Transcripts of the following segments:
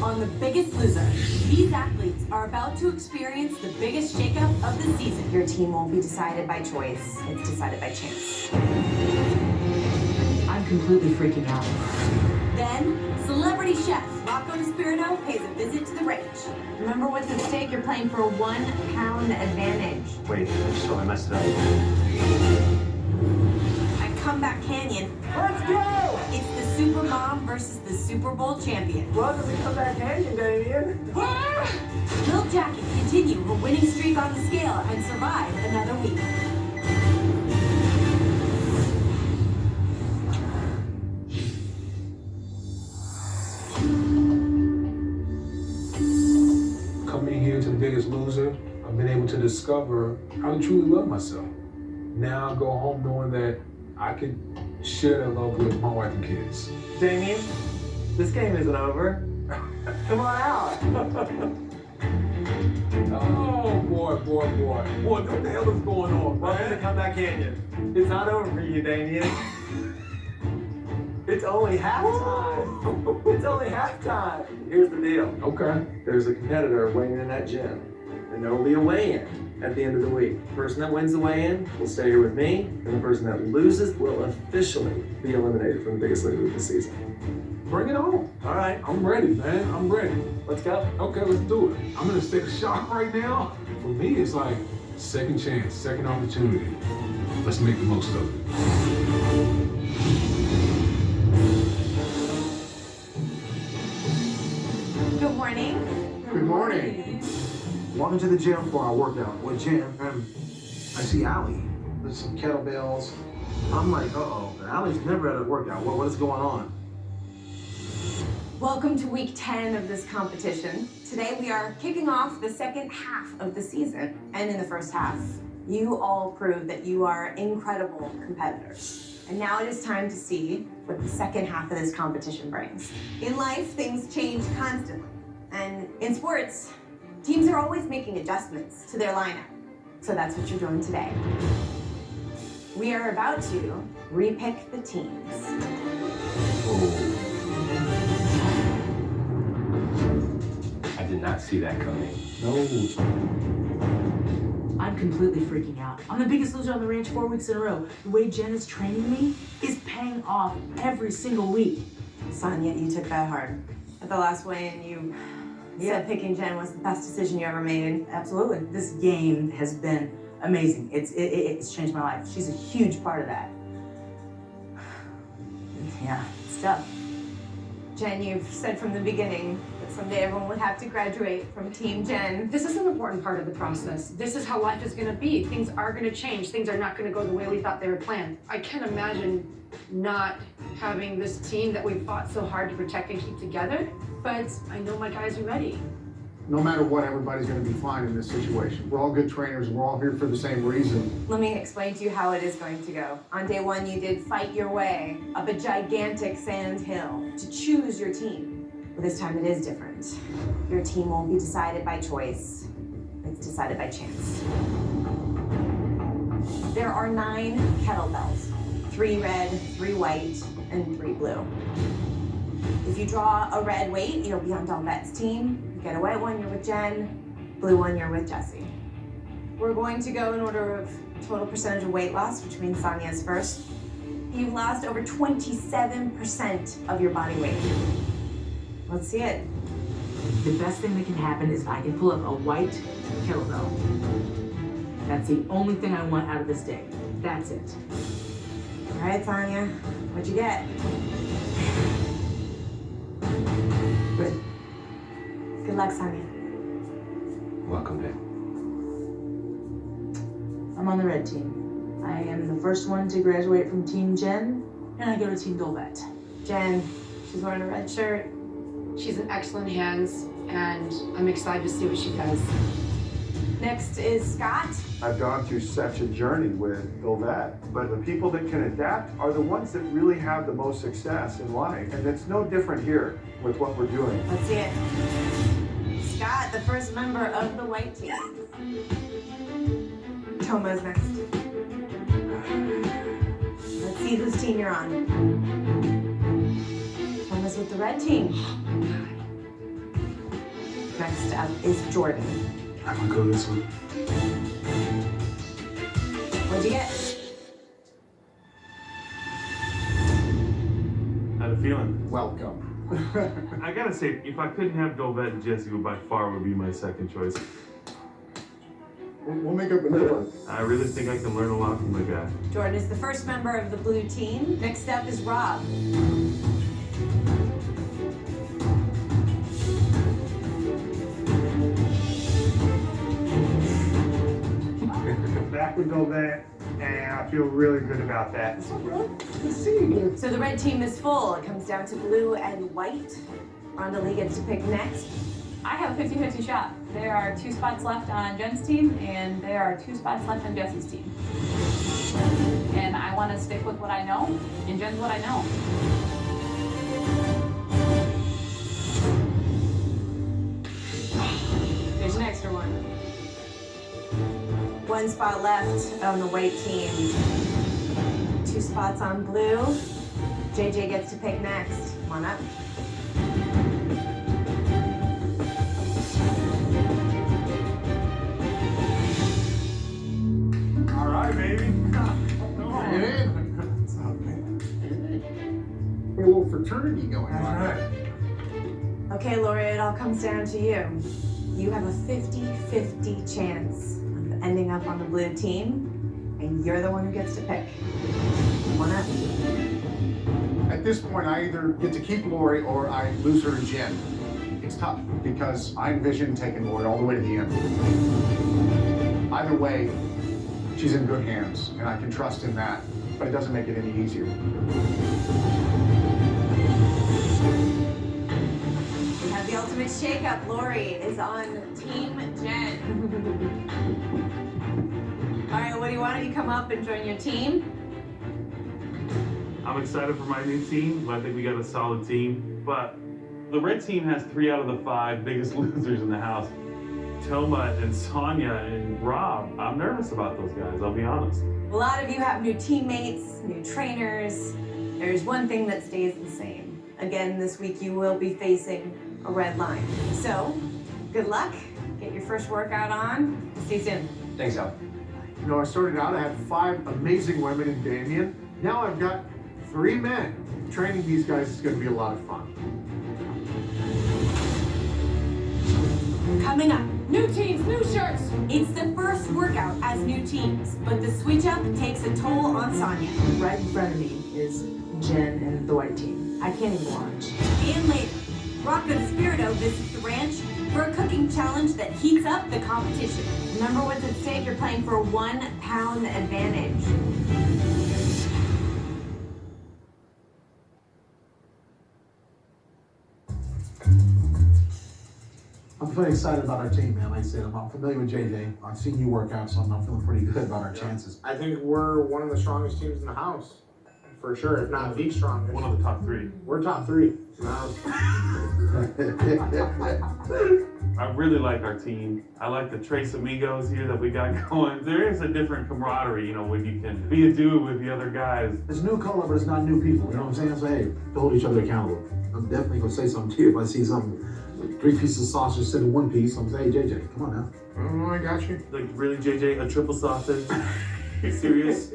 On The Biggest Loser, these athletes are about to experience the biggest shakeup of the season. Your team won't be decided by choice, it's decided by chance. I'm completely freaking out. Then, celebrity chef Rocco DiSpirito pays a visit to the ranch. Remember what's at stake? You're playing for a 1 pound advantage. Wait, so I messed it up. At Comeback Canyon, Let's go! it's the Super Mom versus the Super Bowl champion. Welcome to Comeback Canyon, Damien. Will Jacket continue her winning streak on the scale and survive another week? Coming here to The Biggest Loser, I've been able to discover how to truly love myself. Now I go home knowing that I can share that love with my wife and kids. Damien, this game isn't over. Come on out. Oh, boy. Boy, what the hell is going on, Welcome to man? Comeback Canyon. It's not over for you, Damien. It's only halftime. It's only halftime. Here's the deal. Okay. There's a competitor weighing in that gym, and there will be a weigh-in at the end of the week. The person that wins the weigh-in will stay here with me, and the person that loses will officially be eliminated from The Biggest Loser of the season. Bring it on. All right, I'm ready, man. I'm ready. let's go. Okay, let's do it. I'm gonna take a shot right now. For me, it's like second chance, second opportunity. Let's make the most of it. Good morning. Good morning. Welcome to the gym for our workout. What gym? I see Allie. There's some kettlebells. I'm like, uh-oh. Allie's never at a workout. What is going on? Welcome to week 10 of this competition. Today we are kicking off the second half of the season. And in the first half, you all proved that you are incredible competitors. And now it is time to see what the second half of this competition brings. In life, things change constantly. And in sports, teams are always making adjustments to their lineup. So that's what you're doing today. We are about to repick the teams. I did not see that coming. I'm completely freaking out. I'm the biggest loser on the ranch 4 weeks in a row. The way Jen is training me is paying off every single week. Sonia, you took that hard. At the last weigh-in, you said picking Jen was the best decision you ever made. Absolutely. This game has been amazing. It's changed my life. She's a huge part of that. Yeah, it's tough. Jen, you've said from the beginning that someday everyone would have to graduate from Team Jen. This is an important part of the process. This is how life is going to be. Things are going to change. Things are not going to go the way we thought they were planned. I can't imagine not having this team that we fought so hard to protect and keep together, but I know my guys are ready. No matter what, everybody's going to be fine in this situation. We're all good trainers. We're all here for the same reason. Let me explain to you how it is going to go. On day one, you did fight your way up a gigantic sand hill to choose your team. But this time it is different. Your team won't be decided by choice. It's decided by chance. There are 9 kettlebells. 3 red, 3 white, and 3 blue. If you draw a red weight, you'll be on Delvette's team. You get a white one, you're with Jen. Blue one, you're with Jessie. We're going to go in order of total percentage of weight loss, which means Sonia's first. You've lost over 27% of your body weight. Let's see it. The best thing that can happen is if I can pull up a white kettlebell. That's the only thing I want out of this day. That's it. All right, Sonia, what'd you get? Good. Good luck, Sonia. Welcome, Dick. I'm on the red team. I am the first one to graduate from Team Jen, and I go to Team Dolvet. Jen, she's wearing a red shirt. She's in excellent hands, and I'm excited to see what she does. Next is Scott. I've gone through such a journey with Dolvet, but the people that can adapt are the ones that really have the most success in life. And it's no different here with what we're doing. Let's see it. Scott, the first member of the white team. Toma's next. Let's see whose team you're on. Toma's with the red team. Next up is Jordan. I'm gonna go this one. What'd you get? Had a feeling. Welcome. I gotta say, if I couldn't have Dovette and Jesse, who by far would be my second choice. We'll make up another one. I really think I can learn a lot from the guy. Jordan is the first member of the blue team. Next up is Rob. Back with Dovette, and I feel really good about that. So the red team is full. It comes down to blue and white. Rhonda Lee gets to pick next. I have a 50-50 shot. There are 2 spots left on Jen's team, and there are 2 spots left on Jesse's team. And I want to stick with what I know, and Jen's what I know. There's an extra one. 1 spot left on the white team. 2 spots on blue. JJ gets to pick next. Come on up. All right, baby. Get in. What's up, man? A little fraternity going on. Right. Okay, Laura, it all comes down to you. You have a 50-50 chance of ending up on the blue team, and you're the one who gets to pick. Come on up. At this point, I either get to keep Lori or I lose her to Jen. It's tough because I envision taking Lori all the way to the end. Either way, she's in good hands, and I can trust in that, but it doesn't make it any easier. We have the ultimate shakeup. Lori is on Team Jen. All right, Woody, why don't you come up and join your team? I'm excited for my new team. I think we got a solid team. But the red team has 3 out of the 5 biggest losers in the house. Toma and Sonia and Rob. I'm nervous about those guys, I'll be honest. A lot of you have new teammates, new trainers. There's one thing that stays the same. Again, this week you will be facing a red line. So, good luck. Get your first workout on. See you soon. Thanks, Al. You know, I started out, I had 5 amazing women in Damien. Now I've got 3 men. Training these guys is going to be a lot of fun. Coming up, New teams, new shirts. it's the first workout as new teams, but the switch up takes a toll on Sonya. Right in front of me is Jen and the white team. I can't even watch. And later, Rocco Spirito visits the ranch for a cooking challenge that heats up the competition. Remember what's at stake. You're playing for a 1 pound advantage. I'm feeling excited about our team, man. Like I said, I'm familiar with JJ. I've seen you work out, so I'm feeling pretty good about our chances. I think we're one of the strongest teams in the house, for sure, if not the strongest. One of the top 3. We're top 3. I really like our team. I like the Tres Amigos here that we got going. There is a different camaraderie, you know, when you can be a dude with the other guys. It's new color, but it's not new people. You know what I'm saying? So, hey, to hold each other accountable. I'm definitely going to say something to you if I see something. 3 pieces of sausage instead of 1 piece. I'm saying, hey, JJ, come on now. Oh, I got you. Like, really, JJ, a triple sausage? You serious?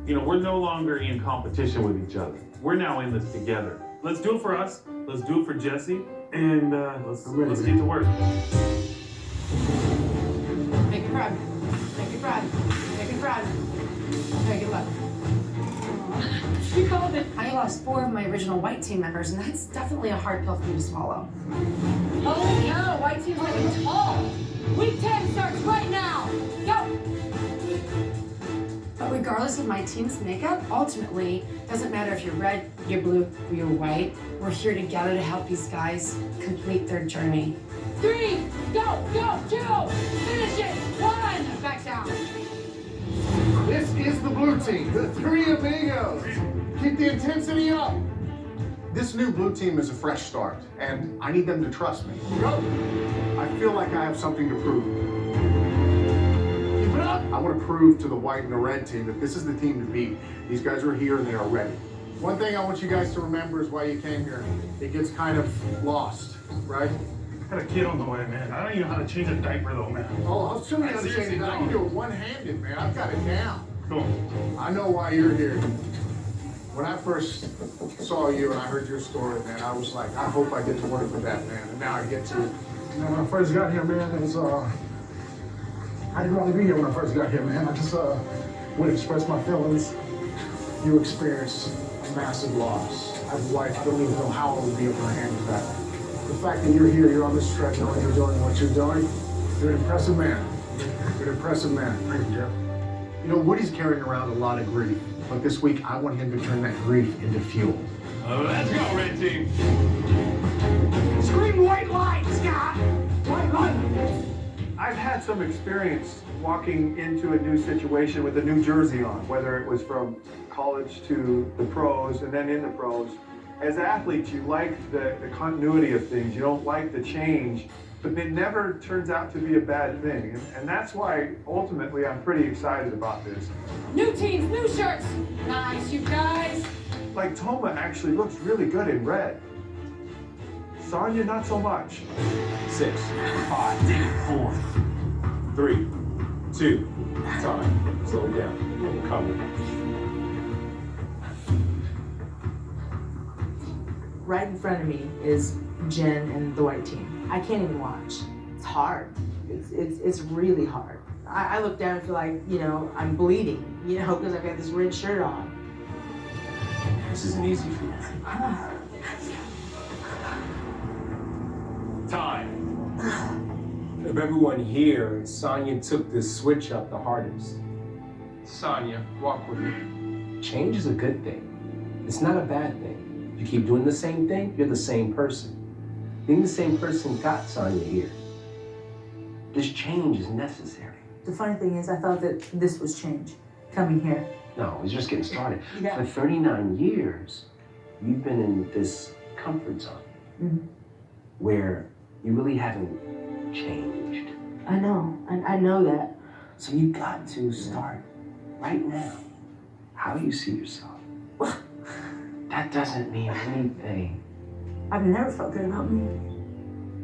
You know, we're no longer in competition with each other. We're now in this together. Let's do it for us. Let's do it for Jesse. And let's get to work. Make it proud. Make it proud. Make it proud. Okay, good luck. You called it. I lost 4 of my original white team members, and that's definitely a hard pill for me to swallow. Holy cow, white team's looking tall. Week 10 starts right now. Go! But regardless of my team's makeup, ultimately, it doesn't matter if you're red, you're blue, or you're white. We're here together to help these guys complete their journey. 3, go, go, 2, finish it, 1. Back down. This is the blue team, the 3 amigos. Keep the intensity up. This new blue team is a fresh start, and I need them to trust me. Go. I feel like I have something to prove. Keep it up. I want to prove to the white and the red team that this is the team to beat. These guys are here and they are ready. One thing I want you guys to remember is why you came here. It gets kind of lost, right? Got a kid on the way, man. I don't even know how to change a diaper though, man. Oh, I'll show you how to change it. I can do it one-handed, man. I've got it down. Cool. I know why you're here. When I first saw you and I heard your story, man, I was like, I hope I get to work with that man. And now I get to. You know, when I first got here, man, it was, I didn't want to be here when I first got here, man. I just, would express my feelings. You experienced a massive loss. I have a wife, I don't even know how I would be able to handle that. The fact that you're here, you're on this stretch, knowing you're doing what you're doing, you're an impressive man. You're an impressive man. Thank you, Jeff. You know, Woody's carrying around a lot of grief, but this week I want him to turn that grief into fuel. Let's go, red team. Scream white light, Scott! White light! I've had some experience walking into a new situation with a new jersey on, whether it was from college to the pros and then in the pros. As athletes, you like the continuity of things. You don't like the change, but it never turns out to be a bad thing. And that's why, ultimately, I'm pretty excited about this. New teams, new shirts. Nice, you guys. Like, Toma actually looks really good in red. Sonya, not so much. 6, 5, 4, 3, 2, time. Slow down. We're coming. Right in front of me is Jen and the white team. I can't even watch. It's hard. It's really hard. I look down and feel like, you know, I'm bleeding, you know, because I've got this red shirt on. This isn't easy for you. Time. Of everyone here, Sonya took this switch up the hardest. Sonya, walk with me. Change is a good thing. It's not a bad thing. If you keep doing the same thing, you're the same person. Being the same person got Sonya here. This change is necessary. The funny thing is, I thought that this was change, coming here. No, it's just getting started. Yeah. For 39 years, you've been in this comfort zone where you really haven't changed. I know, I know that. So you got to start right now. How you see yourself. That doesn't mean anything. I've never felt good about me.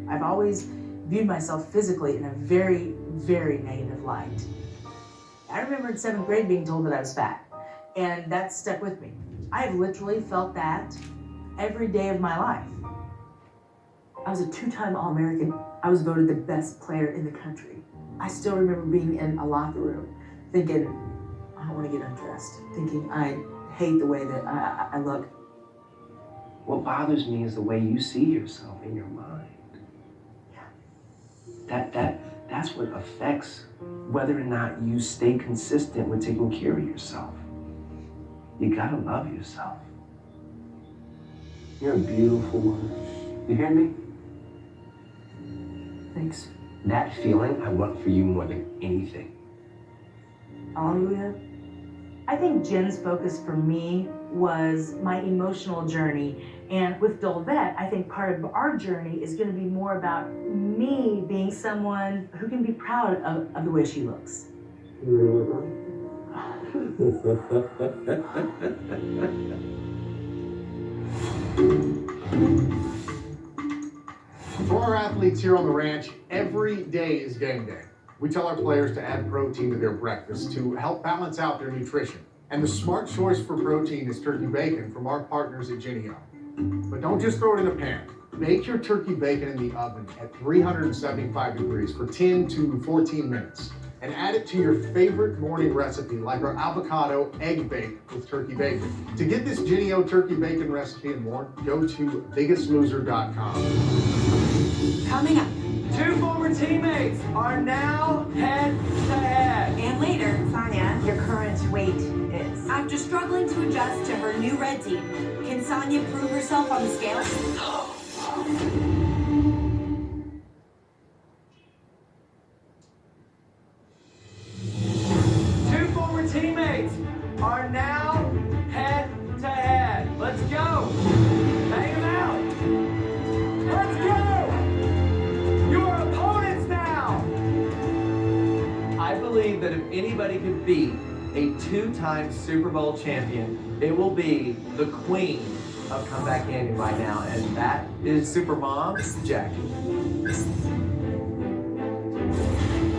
I've always viewed myself physically in a very, very negative light. I remember in 7th grade being told that I was fat, and that stuck with me. I have literally felt that every day of my life. I was a 2-time All-American. I was voted the best player in the country. I still remember being in a locker room thinking, I don't want to get undressed, thinking I hate the way that I look. What bothers me is the way you see yourself in your mind. That's what affects whether or not you stay consistent with taking care of yourself. You gotta love yourself. You're a beautiful woman. You hear me? Thanks. That feeling I want for you more than anything. How long do we have? I think Jen's focus for me was my emotional journey. And with Dolvette, I think part of our journey is going to be more about me being someone who can be proud of the way she looks. For our athletes here on the ranch, every day is game day. We tell our players to add protein to their breakfast to help balance out their nutrition. And the smart choice for protein is turkey bacon from our partners at Genio. But don't just throw it in a pan. Bake your turkey bacon in the oven at 375 degrees for 10 to 14 minutes. And add it to your favorite morning recipe, like our avocado egg bake with turkey bacon. To get this Genio turkey bacon recipe and more, go to biggestloser.com. Coming up. 2 former teammates are now head-to-head. And later, Sonya, your current weight is? after struggling to adjust to her new red team, can Sonya prove herself on the scale? Two former teammates are now head-to-head. Let's go. Hang them out. Let's go. Your opponents now. I believe that if anybody could beat a 2-time Super Bowl champion, it will be the queen of comeback Andy right now, and that is Supermom Jackie.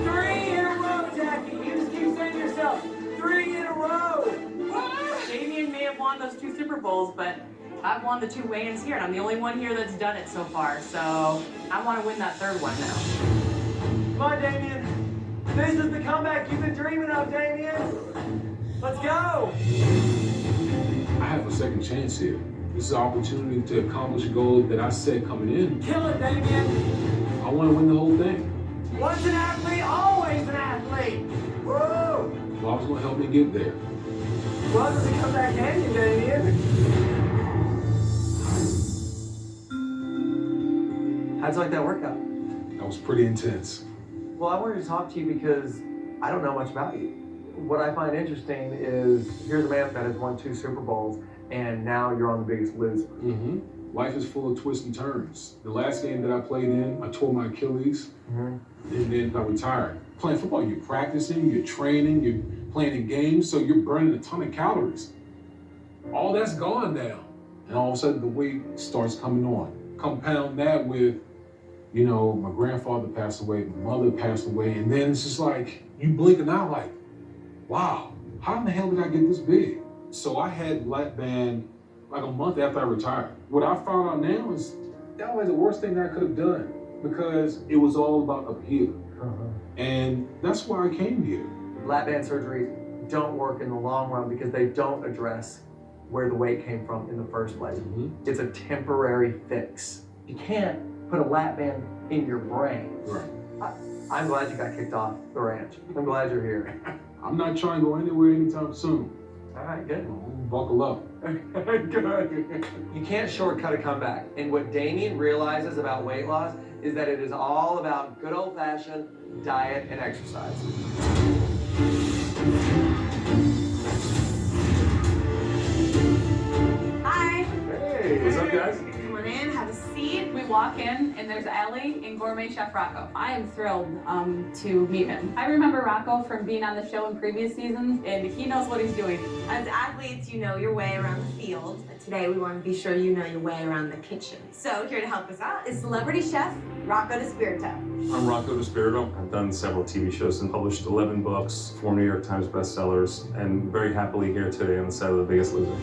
Three in a row, Jackie. You just keep saying to yourself, 3 in a row. Damien may have won those 2 Super Bowls, but I've won the 2 weigh-ins here, and I'm the only one here that's done it so far. So I want to win that 3rd one now. Come on, Damien. This is the comeback you've been dreaming of, Damien. Let's go. I have a second chance here. This is an opportunity to accomplish a goal that I set coming in. Kill it, Damien. I want to win the whole thing. Once an athlete, always an athlete. Woo! Bob's going to help me get there. Well, does it come back handy, Damien? How'd you like that workout? That was pretty intense. Well, I wanted to talk to you because I don't know much about you. What I find interesting is here's a man that has won 2 Super Bowls, and now you're on The Biggest Loser. Life is full of twists and turns. The last game that I played in, I tore my Achilles, and then I retired. Playing football, you're practicing, you're training, you're playing in games, so you're burning a ton of calories. All that's gone now. And all of a sudden, the weight starts coming on. Compound that with, you know, my grandfather passed away, my mother passed away, and then it's just like, you blink an eye like, wow, how in the hell did I get this big? So I had lap band like a month after I retired. What I found out now is that was the worst thing that I could have done because it was all about up here. And that's why I came here. Lap band surgeries don't work in the long run because they don't address where the weight came from in the first place. It's a temporary fix. You can't put a lap band in your brain. Right. I'm glad you got kicked off the ranch. I'm glad you're here. I'm not trying to go anywhere anytime soon. All right, good. Buckle up. Good. You can't shortcut a comeback. And what Damien realizes about weight loss is that it is all about good old-fashioned diet and exercise. Hi. Hey, what's up, guys? Come on in, have a seat. We walk in, and there's Allie and Gourmet Chef Rocco. I am thrilled to meet him. I remember Rocco from being on the show in previous seasons, and he knows what he's doing. As athletes, you know your way around the field. But today, we want to be sure you know your way around the kitchen. So here to help us out is celebrity chef Rocco DeSpirito. I'm Rocco DeSpirito. I've done several TV shows and published 11 books, 4 New York Times bestsellers, and very happily here today on the set of The Biggest Loser.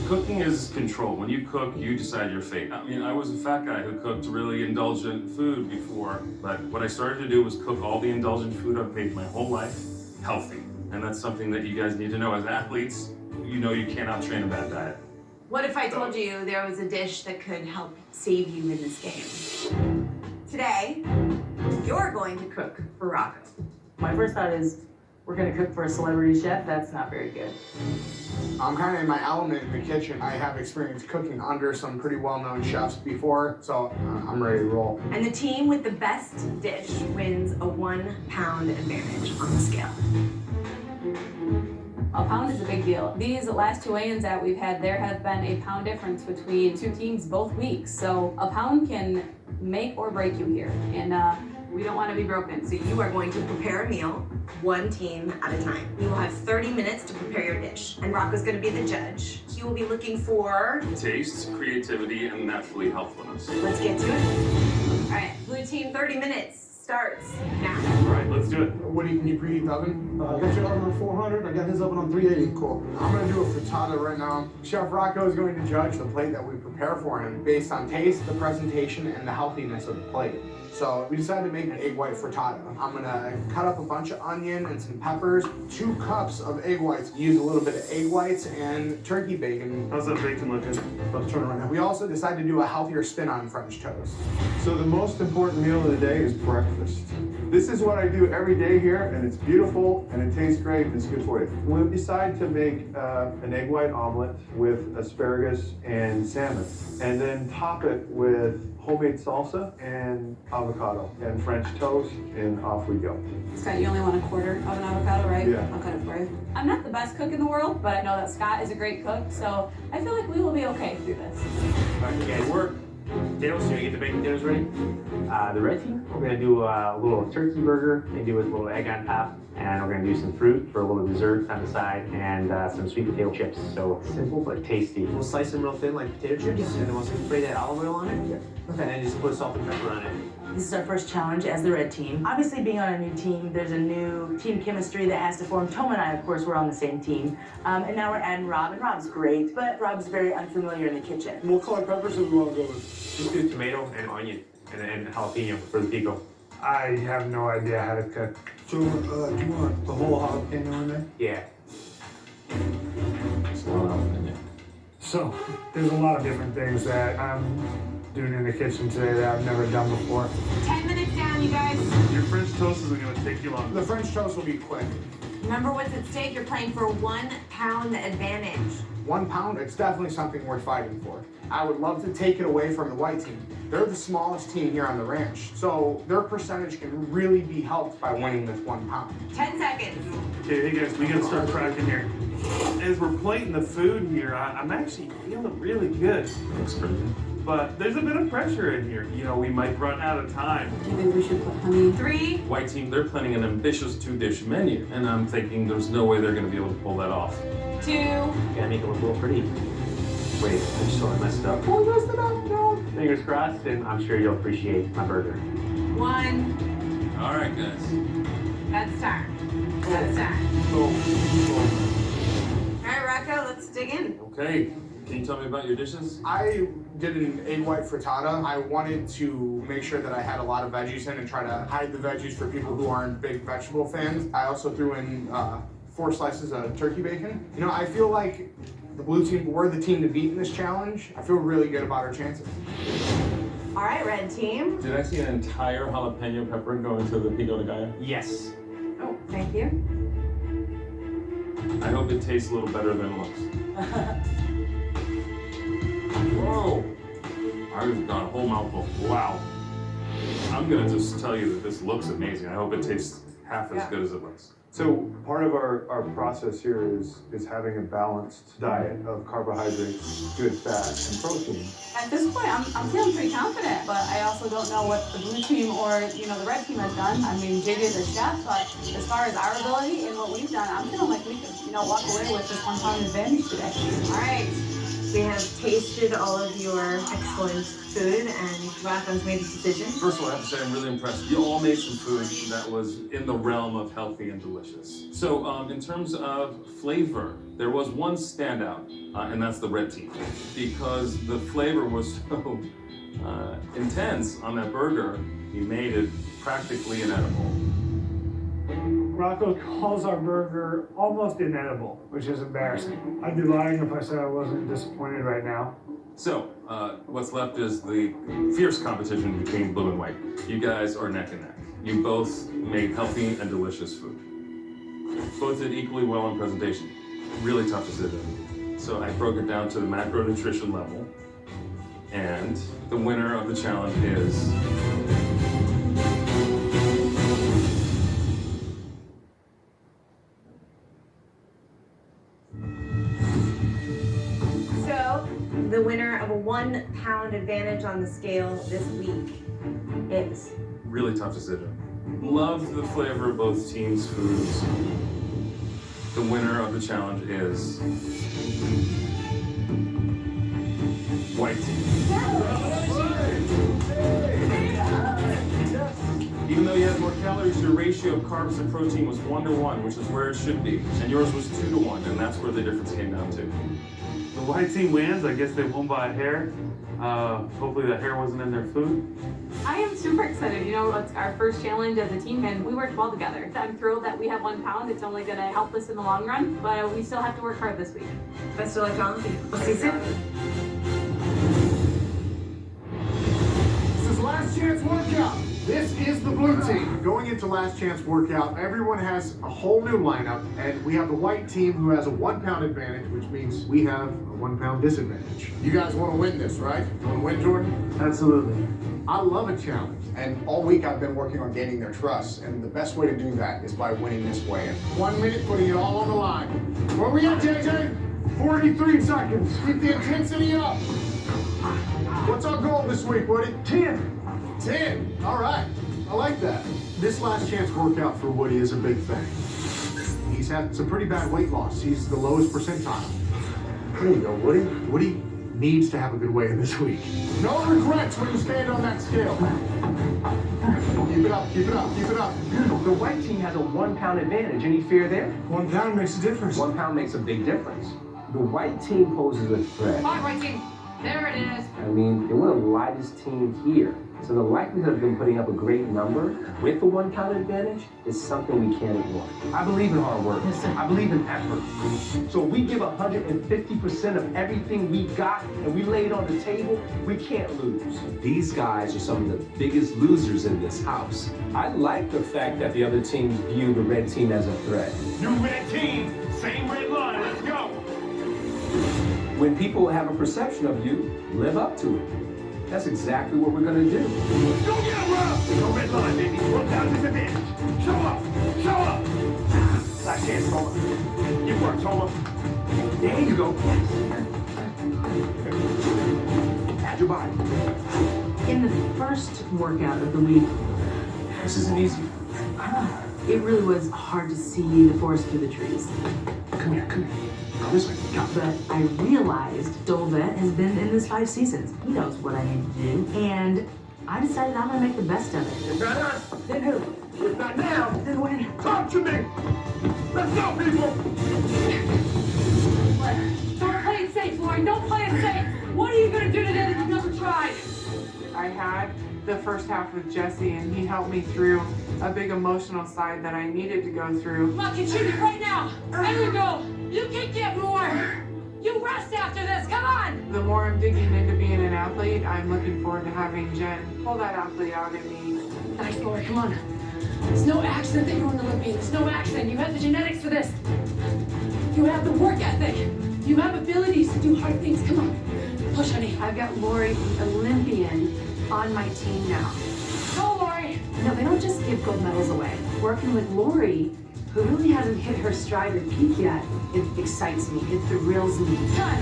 Cooking is control. When you cook, you decide your fate. I mean, I was a fat guy who cooked really indulgent food before, but what I started to do was cook all the indulgent food I've made my whole life healthy. And that's something that you guys need to know as athletes. You know you can't out-train a bad diet. What if I told you there was a dish that could help save you in this game? Today, you're going to cook for Rocco. My first thought is, we're gonna cook for a celebrity chef? That's not very good. I'm kind of in my element in the kitchen. I have experience cooking under some pretty well-known chefs before, so I'm ready to roll. And the team with the best dish wins a 1 pound advantage on the scale. A pound is a big deal. These last 2 weigh-ins that we've had, there has been a pound difference between 2 teams both weeks. So a pound can make or break you here. And we don't want to be broken. So you are going to prepare a meal, 1 team at a time. You will have 30 minutes to prepare your dish. And Rocco's going to be the judge. He will be looking for Taste, creativity, and naturally healthfulness. Let's get to it. All right, blue team, 30 minutes starts now. All right, let's do it. What do you, can you preheat the oven? I got your oven on 400. I got his oven on 380. Cool. I'm gonna do a frittata right now. Chef Rocco is going to judge the plate that we prepare for him based on taste, the presentation, and the healthiness of the plate. So we decided to make an egg white frittata. I'm gonna cut up a bunch of onion and some peppers, 2 cups of egg whites. Use a little bit of egg whites and turkey bacon. How's that bacon looking? About to turn it right now. We also decided to do a healthier spin on French toast. So the most important meal of the day is breakfast. This is what I do every day here, and it's beautiful, and it tastes great, and it's good for you. We decide to make an egg white omelet with asparagus and salmon, and then top it with homemade salsa and avocado and French toast, and off we go. Scott, you only want 1/4 of an avocado, right? Yeah. I'll cut it for you. I'm not the best cook in the world, but I know that Scott is a great cook, so I feel like we will be okay through this. All right, you guys work. Potatoes, you gonna get the baked potatoes ready? The red team, we're gonna do a little turkey burger, maybe with a little egg on top, and we're gonna do some fruit for a little dessert on the side, and some sweet potato chips. So simple but tasty. We'll slice them real thin like potato chips, and then we'll spray that olive oil on it. Yeah. Okay. And then just put salt and pepper on it. This is our first challenge as the red team. Obviously, being on a new team, there's a new team chemistry that has to form. Toma and I, of course, were on the same team. And now we're adding Rob, and Rob's great, but Rob's very unfamiliar in the kitchen. What color peppers do we want to go with? Just do tomato and onion and jalapeno for the pico. I have no idea how to cook. So, do you want the whole jalapeno in there? Yeah. Just a lot of jalapeno. So, there's a lot of different things that I'm doing in the kitchen today that I've never done before. 10 minutes down, you guys. Your French toast isn't gonna take you long. The French toast will be quick. Remember what's at stake? You're playing for 1 pound advantage. 1 pound, it's definitely something worth fighting for. I would love to take it away from the white team. They're the smallest team here on the ranch, so their percentage can really be helped by winning this 1 pound. 10 seconds. Okay, hey guys, we gotta start cracking here. As we're plating the food here, I'm actually feeling really good. Looks pretty good. But there's a bit of pressure in here. You know, we might run out of time. Maybe we should put honey. 3. White team, they're planning an ambitious 2-dish menu, and I'm thinking there's no way they're gonna be able to pull that off. 2. Gotta make it look a little pretty. Wait, I just totally messed it up. Oh, you messed it up, no. Fingers crossed, and I'm sure you'll appreciate my burger. 1. All right, guys. That's time. That's time. Oh. All right, Rocco, let's dig in. Okay. Can you tell me about your dishes? I did an egg white frittata. I wanted to make sure that I had a lot of veggies in and try to hide the veggies for people who aren't big vegetable fans. I also threw in 4 slices of turkey bacon. You know, I feel like the blue team, we're the team to beat in this challenge. I feel really good about our chances. All right, red team. Did I see an entire jalapeno pepper go into the pico de gallo? Yes. Oh, thank you. I hope it tastes a little better than it looks. Whoa! I just got a whole mouthful. Wow. I'm gonna just tell you that this looks amazing. I hope it tastes half as good as it looks. So part of our process here is having a balanced diet of carbohydrates, good fat, and protein. At this point, I'm feeling pretty confident, but I also don't know what the blue team or, the red team has done. I mean, JJ's a chef, but as far as our ability and what we've done, I'm feeling like we could, walk away with this 1 pound advantage today. All right. We have tasted all of your excellent food, and Rocco's made a decision. First of all, I have to say I'm really impressed. You all made some food that was in the realm of healthy and delicious. So in terms of flavor, there was one standout, and that's the red team. Because the flavor was so intense on that burger, you made it practically inedible. Rocco calls our burger almost inedible, which is embarrassing. I'd be lying if I said I wasn't disappointed right now. So, what's left is the fierce competition between blue and white. You guys are neck and neck. You both made healthy and delicious food. Both did equally well in presentation. Really tough decision. So I broke it down to the macronutrition level. And the winner of the challenge is... The winner of a 1 pound advantage on the scale this week is... Really tough decision. Loved the flavor of both teams' foods. The winner of the challenge is... White team. Even though you had more calories, your ratio of carbs to protein was 1-to-1, which is where it should be. And yours was 2-to-1, and that's where the difference came down to. The white team wins. I guess they won by a hair. Hopefully the hair wasn't in their food. I am super excited. It's our first challenge as a team, and we worked well together. I'm thrilled that we have 1 pound. It's only going to help us in the long run, but we still have to work hard this week. Best of luck, all of you. We'll see you soon. This is Last Chance Workout. This is the blue team. Going into Last Chance Workout, everyone has a whole new lineup, and we have the white team who has a 1 pound advantage, which means we have a 1 pound disadvantage. You guys want to win this, right? You want to win, Jordan? Absolutely. I love a challenge. And all week I've been working on gaining their trust, and the best way to do that is by winning this weigh-in. 1 minute, putting it all on the line. Where we at, JJ? 43 seconds. Keep the intensity up. What's our goal this week, Woody? 10. 10. All right. I like that. This last chance workout for Woody is a big thing. He's had some pretty bad weight loss. He's the lowest percentile. There you go, Woody. Woody needs to have a good weigh-in this week. No regrets when you stand on that scale. Keep it up, keep it up, keep it up. The white team has a 1 pound advantage. Any fear there? 1 pound makes a difference. 1 pound makes a big difference. The white team poses a threat. Come on, white team. There it is. I mean, they were the lightest team here. So the likelihood of them putting up a great number with the 1 pound advantage is something we can't ignore. I believe in hard work. I believe in effort. So if we give 150% of everything we got and we lay it on the table, we can't lose. These guys are some of the biggest losers in this house. I like the fact that the other teams view the red team as a threat. New red team, same red line, let's go. When people have a perception of you, live up to it. That's exactly what we're gonna do. Go get him, Rob! No red line, baby. 1 pound disadvantage. Show up! Show up! Last chance, Toma. You work, Toma. There you go. Add your body. In the first workout of the week, This isn't easy. it really was hard to see the forest through the trees. Come here, come here. Go this way. Go. But I realized Dolvet has been in this 5 seasons. He knows what I need to do. And I decided I'm gonna make the best of it. If not us, Then who? if not now, Then when? talk to me! Let's go, people! Don't play it safe, Lauren. Don't play it safe. What are you going to do today that you've never tried? I had the first half with Jesse, and he helped me through a big emotional side that I needed to go through. Come on, contribute right now. There you go. You can get more. You rest after this. Come on. The more I'm digging into being an athlete, I'm looking forward to having Jen pull that athlete out in me. Nice, Lauren. Come on. It's no accident that you're an Olympian. It's no accident. You have the genetics for this. You have the work ethic. You have abilities to do hard things. Come on. Push, honey. I've got Lori, the Olympian, on my team now. Go, Lori. No, they don't just give gold medals away. Working with Lori, who really hasn't hit her stride or peak yet, it excites me. It thrills me. Time.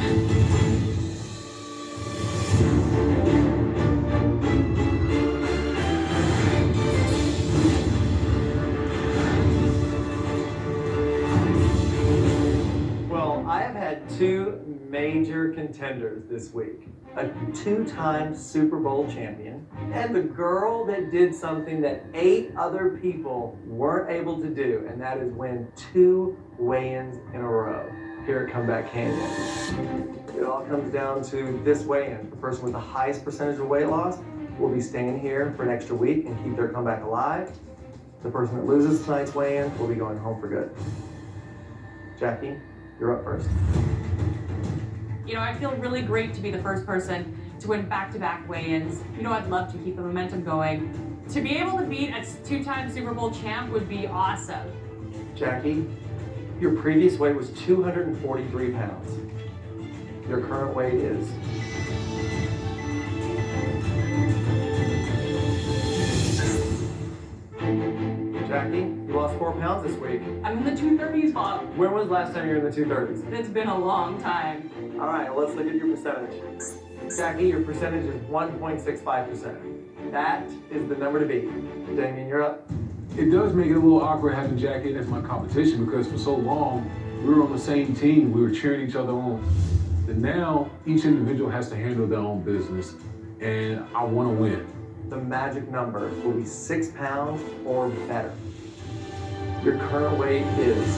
Well, I have had 2 major contenders this week. A 2-time Super Bowl champion, and the girl that did something that 8 other people weren't able to do, and that is win 2 weigh-ins in a row here at Comeback Canyon. It all comes down to this weigh-in. The person with the highest percentage of weight loss will be staying here for an extra week and keep their comeback alive. The person that loses tonight's weigh-in will be going home for good. Jackie, you're up first. You know, I feel really great to be the first person to win back-to-back weigh-ins. You know, I'd love to keep the momentum going. To be able to beat a 2-time Super Bowl champ would be awesome. Jackie, your previous weight was 243 pounds. Your current weight is... Jackie, you lost 4 pounds this week. I'm in the 230s, Bob. When was the last time you were in the 230s? It's been a long time. All right, let's look at your percentage. Jackie, your percentage is 1.65%. That is the number to beat. Damien, you're up. It does make it a little awkward having Jackie as my competition because for so long, we were on the same team. We were cheering each other on. And now, each individual has to handle their own business, and I want to win. The magic number will be 6 pounds or better. Your current weight is...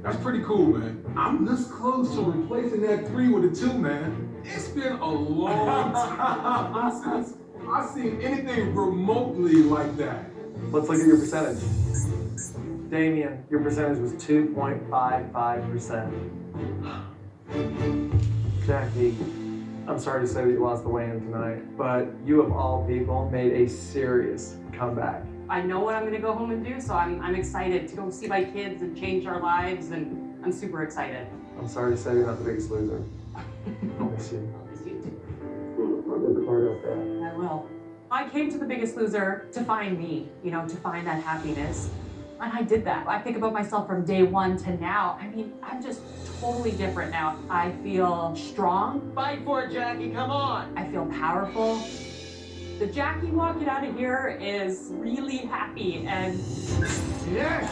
That's pretty cool, man. I'm this close to replacing that 3 with a 2, man. It's been a long time since I've seen anything remotely like that. Let's look at your percentage. Damien, your percentage was 2.55%. Jackie, I'm sorry to say that you lost the weigh-in tonight, but you of all people made a serious comeback. I know what I'm gonna go home and do, so I'm excited to go see my kids and change our lives, and I'm super excited. I'm sorry to say you're not the biggest loser. I'll miss you. Put the card up there. I will. I came to The Biggest Loser to find me, you know, to find that happiness. And I did that. I think about myself from day one to now. I mean, I'm just totally different now. I feel strong. Fight for it, Jackie, come on. I feel powerful. The Jackie walking out of here is really happy, and Yes!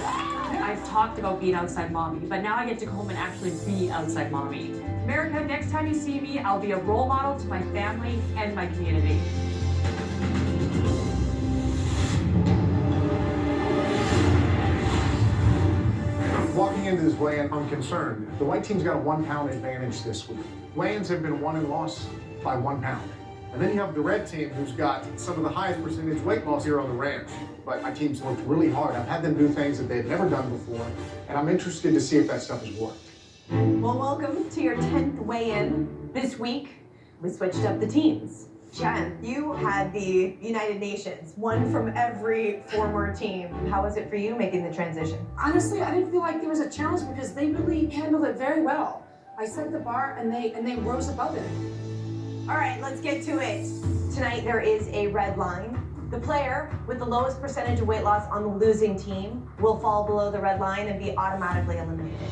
I've talked about being outside mommy, but now I get to go home and actually be outside mommy. America, next time you see me, I'll be a role model to my family and my community. Walking into this weigh-in, I'm concerned. The white team's got a 1 pound advantage this week. Weigh-ins have been won and lost by 1 pound. And then you have the red team, who's got some of the highest percentage weight loss here on the ranch. But my team's worked really hard. I've had them do things that they've never done before, and I'm interested to see if that stuff has worked. Well, welcome to your 10th weigh-in. This week, we switched up the teams. Jen, you had the United Nations, one from every former team. How was it for you making the transition? Honestly, I didn't feel like there was a challenge because they really handled it very well. I set the bar and they rose above it. All right, let's get to it. Tonight, there is a red line. The player with the lowest percentage of weight loss on the losing team will fall below the red line and be automatically eliminated.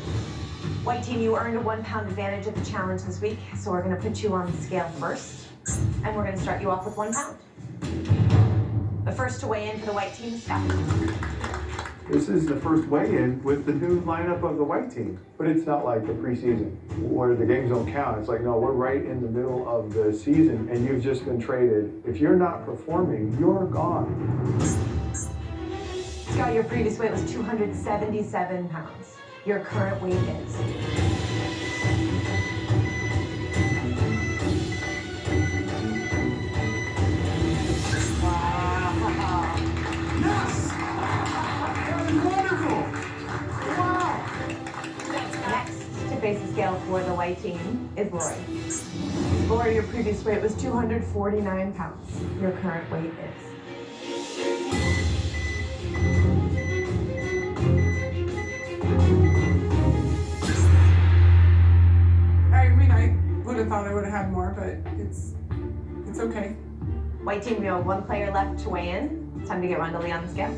White team, you earned a 1 pound advantage at the challenge this week, so we're gonna put you on the scale first, and we're gonna start you off with 1 pound. The first to weigh in for the white team is Scott. This is the first weigh-in with the new lineup of the white team. But it's not like the preseason where the games don't count. It's like, no, we're right in the middle of the season and you've just been traded. If you're not performing, you're gone. Scott, your previous weight was 277 pounds. Your current weight is? Face the scale for the white team is Lori. Lori, your previous weight was 249 pounds. Your current weight is? I mean, I would have thought I would have had more, but it's okay. White team, we have 1 player left to weigh in. It's time to get Rhonda Lee on the scale.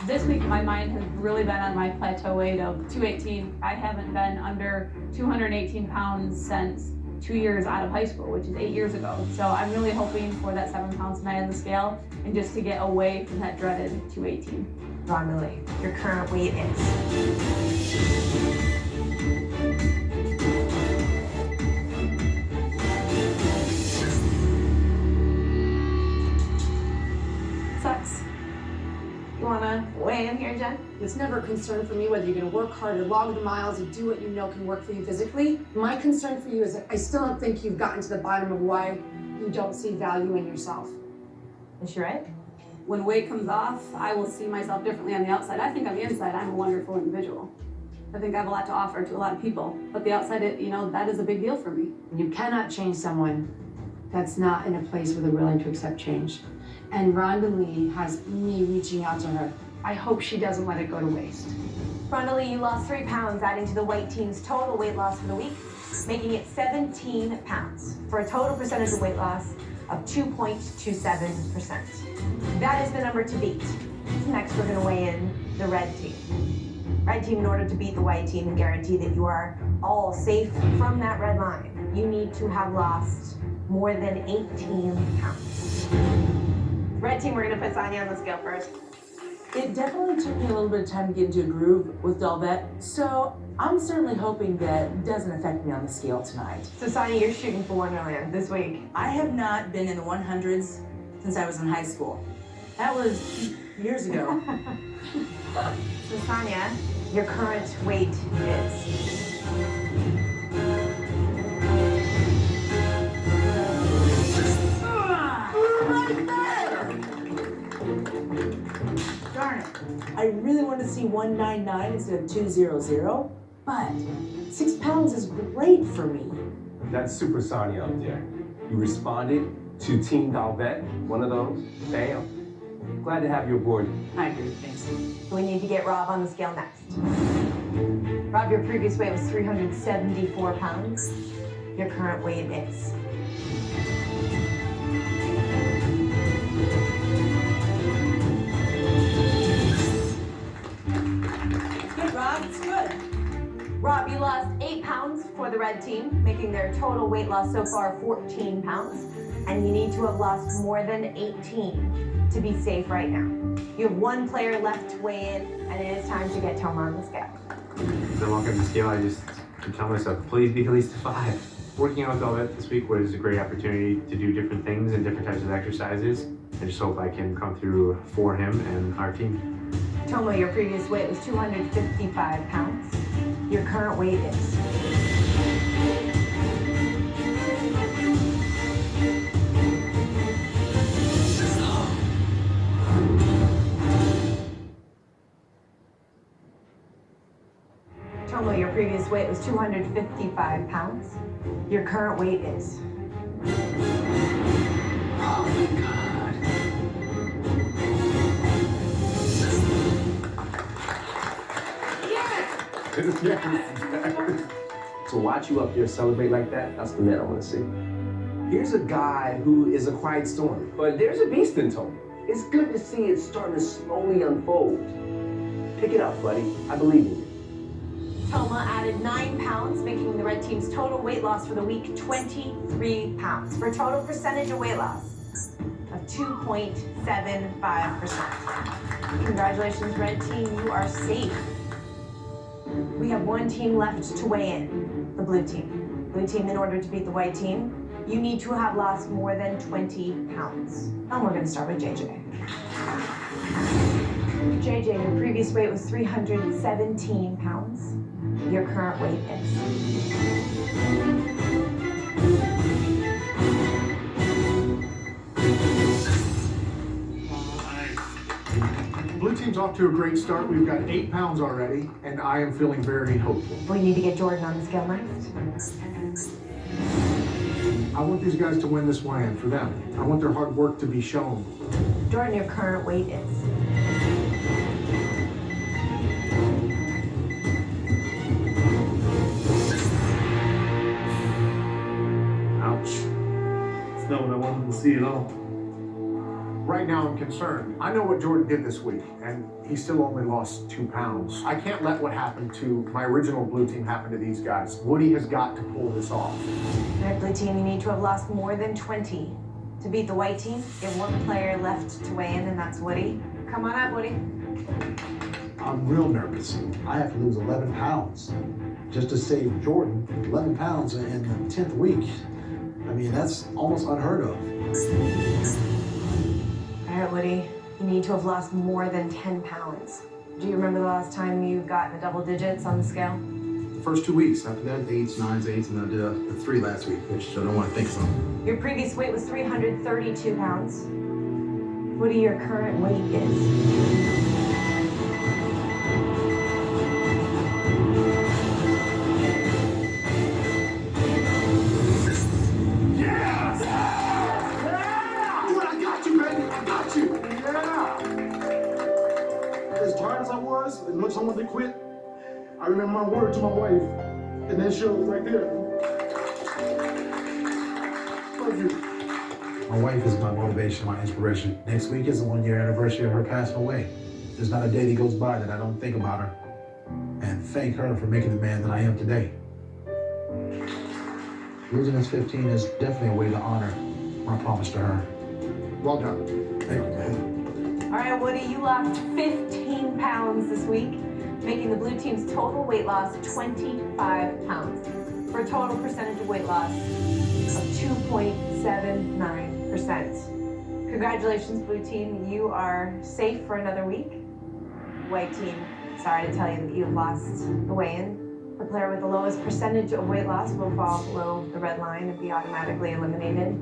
This week, my mind has really been on my plateau weight of 218. I haven't been under 218 pounds since 2 years out of high school, which is 8 years ago. So I'm really hoping for that 7 pounds tonight on the scale and just to get away from that dreaded 218. Rhonda Lee, your current weight is? Sucks. You wanna weigh in here, Jen? It's never a concern for me whether you're gonna work hard or log the miles or do what you know can work for you physically. My concern for you is that I still don't think you've gotten to the bottom of why you don't see value in yourself. Is she right? When weight comes off, I will see myself differently on the outside. I think on the inside, I'm a wonderful individual. I think I have a lot to offer to a lot of people. But the outside, that is a big deal for me. You cannot change someone that's not in a place where they're willing to accept change. And Rhonda Lee has me reaching out to her. I hope she doesn't let it go to waste. Rhonda Lee, you lost 3 pounds, adding to the white team's total weight loss for the week, making it 17 pounds, for a total percentage of weight loss of 2.27%. That is the number to beat. Next, we're gonna weigh in the red team. Red team, in order to beat the white team and guarantee that you are all safe from that red line, you need to have lost more than 18 pounds. Red team, we're gonna put Sonia on the scale first. It definitely took me a little bit of time to get into a groove with Dalvet, so I'm certainly hoping that it doesn't affect me on the scale tonight. So Sonia, you're shooting for 1 million this week. I have not been in the 100s since I was in high school. That was years ago. So Sonia, your current weight is? Darn it. I really wanted to see 199 instead of 200, but 6 pounds is great for me. That's Super Sonya up there. You responded to Team Dalvet, one of those. Bam. Glad to have you aboard. I agree, thanks. We need to get Rob on the scale next. Rob, your previous weight was 374 pounds. Your current weight is? Looks good. Rob, you lost 8 pounds for the red team, making their total weight loss so far 14 pounds. And you need to have lost more than 18 to be safe right now. You have 1 player left to weigh in, and it is time to get Toma on the scale. As I walk up the scale, I just tell myself, please be at least a 5. Working out with Velvet this week was a great opportunity to do different things and different types of exercises. I just hope I can come through for him and our team. Toma, your previous weight was 255 pounds. Your current weight is... Toma, your previous weight was 255 pounds. Your current weight is... Oh my God. Yes! To watch you up here celebrate like that, that's the man I want to see. Here's a guy who is a quiet storm, but there's a beast in Tony. It's good to see it starting to slowly unfold. Pick it up, buddy. I believe in you. Toma added 9 pounds, making the red team's total weight loss for the week 23 pounds, for a total percentage of weight loss of 2.75%. Congratulations, red team, you are safe. We have 1 team left to weigh in, the blue team. Blue team, in order to beat the white team, you need to have lost more than 20 pounds. And we're gonna start with JJ. JJ, your previous weight was 317 pounds. Your current weight is... Blue team's off to a great start. We've got 8 pounds already, and I am feeling very hopeful. We need to get Jordan on the scale next. I want these guys to win this weigh-in for them. I want their hard work to be shown. Jordan, your current weight is... Ouch. It's not what I wanted to see at all. Right now, I'm concerned. I know what Jordan did this week, and he still only lost 2 pounds. I can't let what happened to my original blue team happen to these guys. Woody has got to pull this off. All right, blue team, you need to have lost more than 20 to beat the white team. You have 1 player left to weigh in, and that's Woody. Come on up, Woody. I'm real nervous. I have to lose 11 pounds just to save Jordan. 11 pounds in the 10th week. I mean, that's almost unheard of. All right, Woody, you need to have lost more than 10 pounds. Do you remember the last time you got in the double digits on the scale? The first 2 weeks. After that, 8s, 9s, 8s, and I did a 3 last week, which I don't want to think so. Your previous weight was 332 pounds. Woody, your current weight is... And when someone did quit, I remember my word to my wife, and that show was right there. Love you. My wife is my motivation, my inspiration. Next week is the 1-year anniversary of her passing away. There's not a day that goes by that I don't think about her and thank her for making the man that I am today. Losing this 15 is definitely a way to honor my promise to her. Well done. Thank you, man. All right, Woody, you lost 15 pounds this week, making the blue team's total weight loss 25 pounds, for a total percentage of weight loss of 2.79%. Congratulations, blue team. You are safe for another week. White team, sorry to tell you that you've lost the weigh-in. The player with the lowest percentage of weight loss will fall below the red line and be automatically eliminated.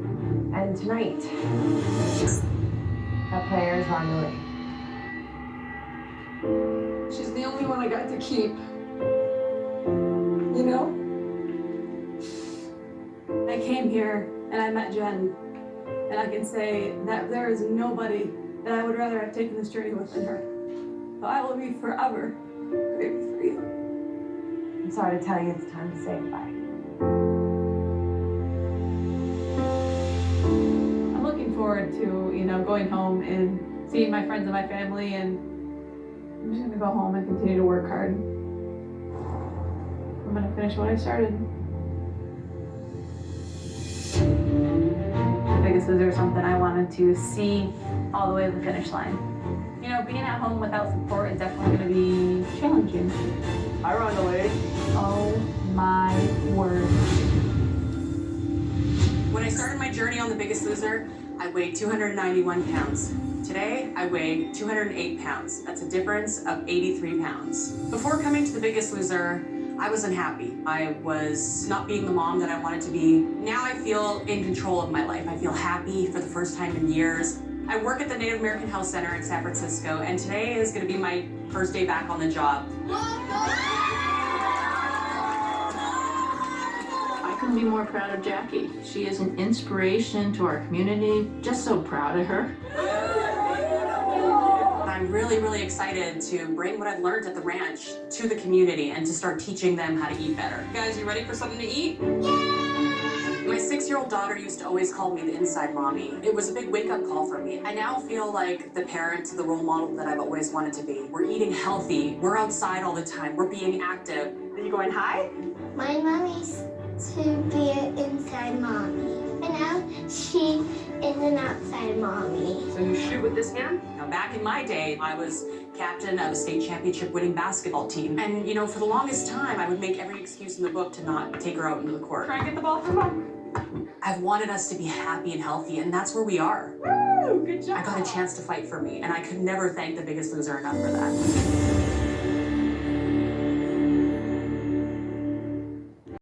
And tonight, that player is Ronda Lee. She's the only one I got to keep. You know? I came here and I met Jen, and I can say that there is nobody that I would rather have taken this journey with than her. So I will be forever grateful for you. I'm sorry to tell you it's time to say goodbye. I'm looking forward to, going home and seeing my friends and my family, and I'm just gonna go home and continue to work hard. I'm gonna finish what I started. The Biggest Loser is something I wanted to see all the way to the finish line. You know, being at home without support is definitely gonna be challenging. Hi, Rondelet. Oh my word. When I started my journey on The Biggest Loser, I weighed 291 pounds. Today, I weigh 208 pounds. That's a difference of 83 pounds. Before coming to The Biggest Loser, I was unhappy. I was not being the mom that I wanted to be. Now I feel in control of my life. I feel happy for the first time in years. I work at the Native American Health Center in San Francisco, and today is going to be my first day back on the job. I couldn't be more proud of Jackie. She is an inspiration to our community. Just so proud of her. I'm really, really excited to bring what I've learned at the ranch to the community and to start teaching them how to eat better. Guys, you ready for something to eat? My 6-year-old daughter used to always call me the inside mommy. It was a big wake-up call for me. I now feel like the parent, the role model that I've always wanted to be. We're eating healthy. We're outside all the time. We're being active. Are you going hi? My mom used to be an inside mommy, and now she is an outside mommy. So you shoot with this hand? Now, back in my day, I was captain of a state championship winning basketball team. And, you know, for the longest time, I would make every excuse in the book to not take her out into the court. Try and get the ball from home. I've wanted us to be happy and healthy, and that's where we are. Woo! Good job. I got a chance to fight for me, and I could never thank The Biggest Loser enough for that.